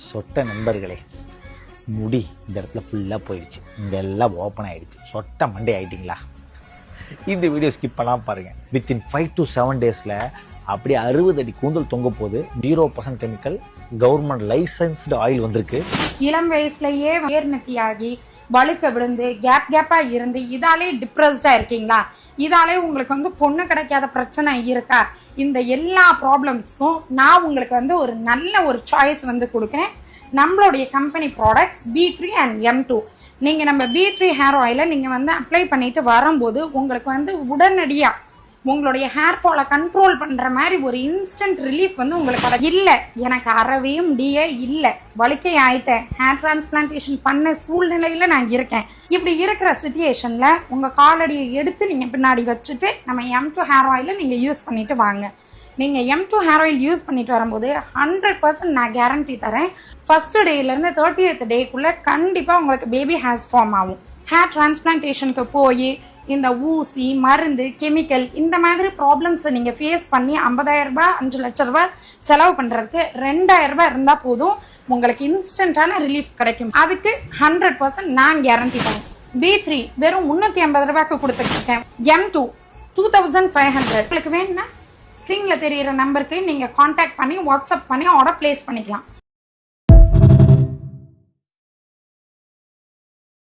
சொட்ட நண்பர்களே, முடி இந்த இடத்துல ஃபுல்லாக போயிடுச்சு, இங்கே எல்லாம் ஓப்பன் ஆகிடுச்சு, சொட்ட மண்டே ஆகிட்டிங்களா? இந்த வீடியோ ஸ்கிப் பண்ணாமல் பாருங்கள். வித்தின் 5 to 7 டேஸில் அப்படியே 60 அடி கூந்தல் தொங்க போது 0% கெமிக்கல் கவர்மெண்ட் லைசன்ஸ்டு ஆயில் வந்திருக்கு. இளம் வயசுலயே ஏர்நெத்தியாகி வழுக்க விழுந்து கேப்பா இருந்து இதாலே டிப்ரெஸ்டா இருக்கீங்களா? இதாலே உங்களுக்கு பொண்ணு கிடைக்காத பிரச்சனை இருக்கா? இந்த எல்லா ப்ராப்ளம்ஸ்க்கும் நான் உங்களுக்கு ஒரு நல்ல ஒரு சாய்ஸ் கொடுக்குறேன். நம்மளுடைய company products B3 and M2. நீங்க நம்ம B3 ஹேர் ஆயிலை நீங்க அப்ளை பண்ணிட்டு வரும்போது உங்களுக்கு உடனடியா உங்களுடைய ஹேர் ஃபாலை கண்ட்ரோல் பண்ற மாதிரி ஒரு இன்ஸ்டன்ட் ரிலீஃப் உங்களுக்கு இல்ல. எனக்கு அறவே முடிய இல்ல, வலிக்கை ஆயிட்டேன், ஹேர் டிரான்ஸ்பிளான்டேஷன் பண்ண சூழ்நிலையில நான் இருக்கேன். இப்படி இருக்கிற சிச்சுவேஷன்ல உங்க காலடியை எடுத்து நீங்க பின்னாடி வச்சுட்டு நம்ம M2 ஹேர் ஆயிலை நீங்க யூஸ் பண்ணிட்டு வாங்க. நீங்க M2 ஹேர் ஆயில் யூஸ் பண்ணிட்டு வரும்போது 100% நான் கேரண்டி தரேன். ஃபர்ஸ்ட் டேல இருந்து 30th டேக்குள்ள கண்டிப்பா உங்களுக்கு பேபி ஹேர்ஸ் ஃபார்ம் ஆகும். ஹேர் டிரான்ஸ்பிளான்டேஷனுக்கு போய் இந்த ஊசி மருந்து கெமிக்கல் இந்த மாதிரி ப்ராப்ளம்ஸ் நீங்க ஃபேஸ் பண்ணி 50,000 ரூபாய் 5 லட்சம் ரூபாய் செலவு பண்றதுக்கு 2,000 ரூபாய் இருந்தா போதும், உங்களுக்கு இன்ஸ்டன்டான ரிலீஃப் கிடைக்கும். அதுக்கு 100% நான் கேரண்டி தரேன். B3 வெறும் 350 ரூபாய்க்கு கொடுத்துட்டு இருக்கேன். M2 2500. உங்களுக்கு வேணும்னா ஸ்கிரீன்ல தெரியுற நம்பருக்கு நீங்க கான்டாக்ட் பண்ணி வாட்ஸ்அப் பண்ணி ஆர்டர் பிளேஸ் பண்ணிக்கலாம்.